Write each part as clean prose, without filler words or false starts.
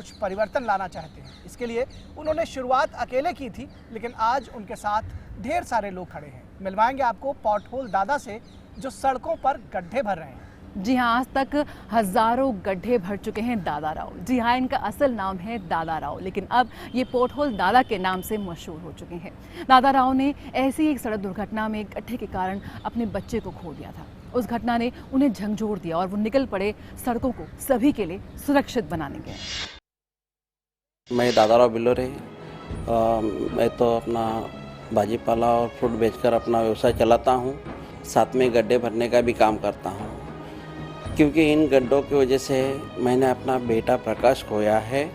कुछ परिवर्तन लाना चाहते हैं। इसके लिए उन्होंने शुरुआत अकेले की थी, लेकिन आज उनके साथ ढेर सारे लोग खड़े हैं। मिलवाएंगे आपको पॉटहोल दादा से, जो सड़कों पर गड्ढे भर रहे हैं। जी हाँ, आज तक हजारों गड्ढे भर चुके हैं दादा राव। जी हाँ, इनका असल नाम है दादा राव, लेकिन अब ये पॉटहोल दादा के नाम से मशहूर हो चुके हैं। दादा राव ने ऐसी एक सड़क दुर्घटना में गड्ढे के कारण अपने बच्चे को खो दिया था। उस घटना ने उन्हें झंझोर दिया और वो निकल पड़े सड़कों को सभी के लिए सुरक्षित बनाने के। मैं दादा राव बिल्होरे, मैं तो अपना भाजीपाला और फ्रूट बेचकर अपना व्यवसाय चलाता हूँ। साथ में गड्ढे भरने का भी काम करता हूँ, क्योंकि इन गड्ढों की वजह से मैंने अपना बेटा प्रकाश खोया है,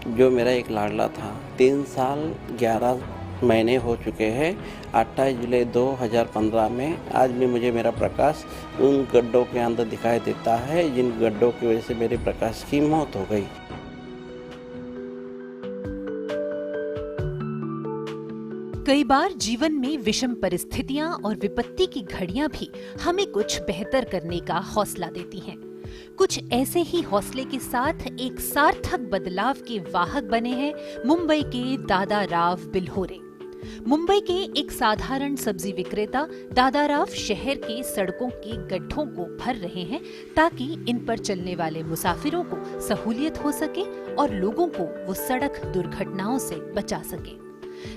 जो मेरा एक लाडला था। 3 साल 11 महीने हो चुके हैं। 28 जुलाई 2015 में आज भी मुझे मेरा प्रकाश उन गड्ढों के अंदर दिखाई देता है, जिन गड्ढों की वजह से मेरे प्रकाश की मौत हो गई। कई बार जीवन में विषम परिस्थितियां और विपत्ति की घड़ियां भी हमें कुछ बेहतर करने का हौसला देती हैं। कुछ ऐसे ही हौसले के साथ एक सार्थक बदलाव के वाहक बने हैं मुंबई के दादा राव बिल्होरे। मुंबई के एक साधारण सब्जी विक्रेता दादा राव शहर के सड़कों के गड्ढों को भर रहे हैं, ताकि इन पर चलने वाले मुसाफिरों को सहूलियत हो सके और लोगों को वो सड़क दुर्घटनाओं से बचा सके।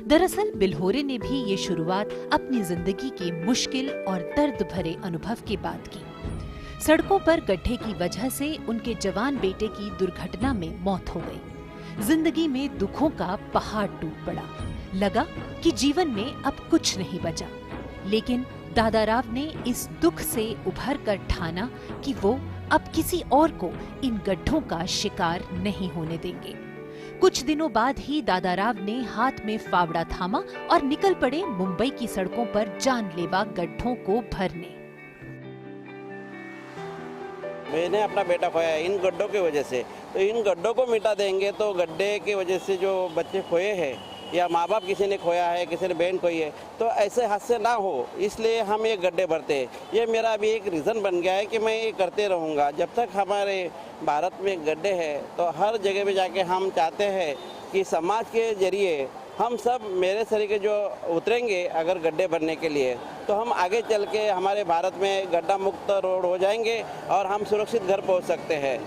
दरअसल बिल्होरे ने भी ये शुरुआत अपनी जिंदगी के मुश्किल और दर्द भरे अनुभव के बाद की। सड़कों पर गड्ढे की वजह से उनके जवान बेटे की दुर्घटना में मौत हो गई। जिंदगी में दुखों का पहाड़ टूट पड़ा। लगा कि जीवन में अब कुछ नहीं बचा, लेकिन दादा राव ने इस दुख से उभर कर ठाना कि वो अब किसी और को इन गड्ढों का शिकार नहीं होने देंगे। कुछ दिनों बाद ही दादा राव ने हाथ में फावड़ा थामा और निकल पड़े मुंबई की सड़कों पर जानलेवा गड्ढों को भरने। मैंने अपना बेटा खोया है इन गड्ढों की वजह से, तो इन गड्ढों को मिटा देंगे तो गड्ढे की वजह से जो बच्चे खोए हैं या माँ बाप किसी ने खोया है, किसी ने बहन खोई है, तो ऐसे हादसे ना हो, इसलिए हम ये गड्ढे भरते हैं। ये मेरा अभी एक रीज़न बन गया है कि मैं ये करते रहूँगा। जब तक हमारे भारत में गड्ढे हैं तो हर जगह पे जाके हम चाहते हैं कि समाज के जरिए हम सब मेरे तरीके जो उतरेंगे अगर गड्ढे भरने के लिए, तो हम आगे चल के हमारे भारत में गड्ढा मुक्त रोड हो जाएंगे और हम सुरक्षित घर पहुँच सकते हैं।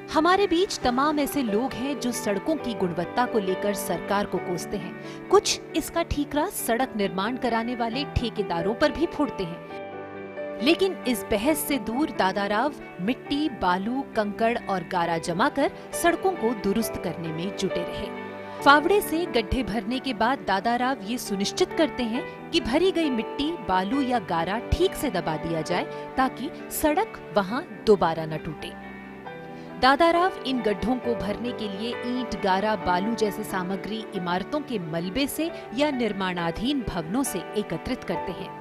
हमारे बीच तमाम ऐसे लोग हैं जो सड़कों की गुणवत्ता को लेकर सरकार को कोसते हैं। कुछ इसका ठीकरा सड़क निर्माण कराने वाले ठेकेदारों पर भी फोड़ते हैं। लेकिन इस बहस से दूर दादा राव मिट्टी, बालू, कंकड़ और गारा जमा कर सड़कों को दुरुस्त करने में जुटे रहे। फावड़े से गड्ढे भरने के बाद दादा राव ये सुनिश्चित करते हैं कि भरी गई मिट्टी, बालू या गारा ठीक से दबा दिया जाए, ताकि सड़क वहां दोबारा न टूटे। दादा राव इन गड्ढों को भरने के लिए ईंट, गारा, बालू जैसे सामग्री इमारतों के मलबे से या निर्माणाधीन भवनों से एकत्रित करते हैं।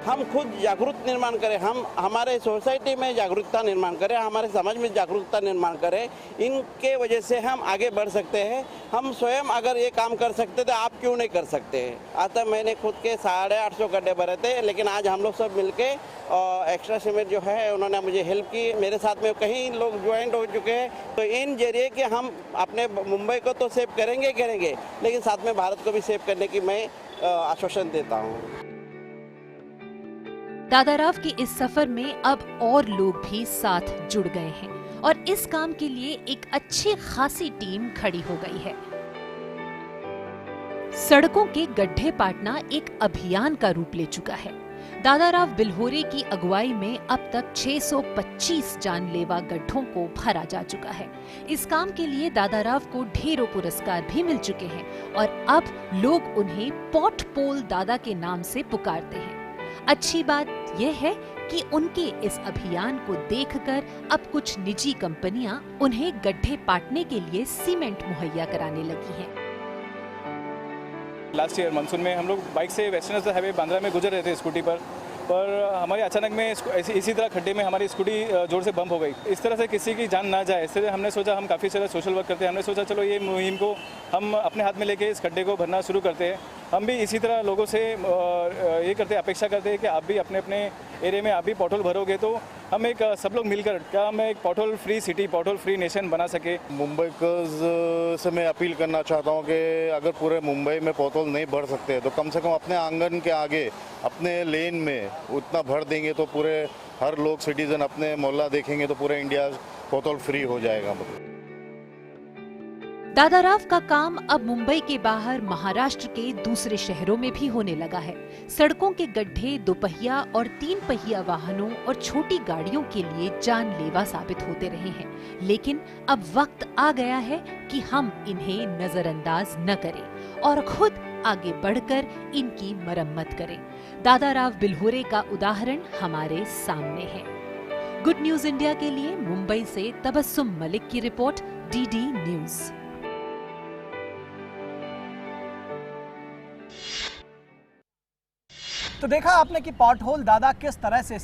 हम खुद जागरूक निर्माण करें, हम हमारे सोसाइटी में जागरूकता निर्माण करें, हमारे समाज में जागरूकता निर्माण करें। इनके वजह से हम आगे बढ़ सकते हैं। हम स्वयं अगर ये काम कर सकते तो आप क्यों नहीं कर सकते। आज तक मैंने खुद के 850 गड्ढे भरे थे, लेकिन आज हम लोग सब मिलके एक्स्ट्रा सीमेंट जो है उन्होंने मुझे हेल्प की। मेरे साथ में कई लोग ज्वाइंट हो चुके हैं। तो इन जरिए कि हम अपने मुंबई को तो सेव करेंगे, लेकिन साथ में भारत को भी सेव करने की मैं आश्वासन देता हूँ। दादा राव के इस सफर में अब और लोग भी साथ जुड़ गए हैं और इस काम के लिए एक अच्छी खासी टीम खड़ी हो गई है। सड़कों के गड्ढे पाटना एक अभियान का रूप ले चुका है। दादा राव बिल्होरे की अगुवाई में अब तक 625 जानलेवा गड्ढों को भरा जा चुका है। इस काम के लिए दादा राव को ढेरों पुरस्कार भी मिल चुके हैं और अब लोग उन्हें पॉटहोल दादा के नाम से पुकारते हैं। अच्छी बात यह है कि उनके इस अभियान को देखकर अब कुछ निजी कंपनियां उन्हें गड्ढे पाटने के लिए सीमेंट मुहैया कराने लगी हैं। लास्ट ईयर मानसून में हम लोग बाइक से वेस्टर्न हाईवे बांद्रा में गुजर रहे थे स्कूटी पर हमारे अचानक में इसी तरह खड्डे में हमारी स्कूटी जोर से बम्प हो गई। इस तरह से किसी की जान ना जाए, इसलिए हमने सोचा, हम काफ़ी सारा सोशल वर्क करते हैं, हमने सोचा चलो ये मुहिम को हम अपने हाथ में लेके इस खड्डे को भरना शुरू करते हैं। हम भी इसी तरह लोगों से ये करते अपेक्षा करते हैं कि आप भी अपने अपने एरिया में आप भी पॉट होल भरोगे तो हम एक सब लोग मिलकर क्या हम एक pothole free city, pothole free nation बना सके। मुंबई से मैं अपील करना चाहता हूँ कि अगर पूरे मुंबई में पॉट होल नहीं भर सकते तो कम से कम अपने आंगन के आगे अपने लेन में उतना भर देंगे तो पूरे हर लोग सिटीजन अपने मोहल्ला देखेंगे तो पूरे इंडिया पॉट होल फ्री हो जाएगा। दादाराव का काम अब मुंबई के बाहर महाराष्ट्र के दूसरे शहरों में भी होने लगा है। सड़कों के गड्ढे दोपहिया और 3 पहिया वाहनों और छोटी गाड़ियों के लिए जानलेवा साबित होते रहे हैं, लेकिन अब वक्त आ गया है कि हम इन्हें नजरअंदाज न करें और खुद आगे बढ़कर इनकी मरम्मत करें। दादाराव बिल्होरे का उदाहरण हमारे सामने है। गुड न्यूज इंडिया के लिए मुंबई से तबस्सुम मलिक की रिपोर्ट, डीडी न्यूज। तो देखा आपने कि पॉट होल दादा किस तरह से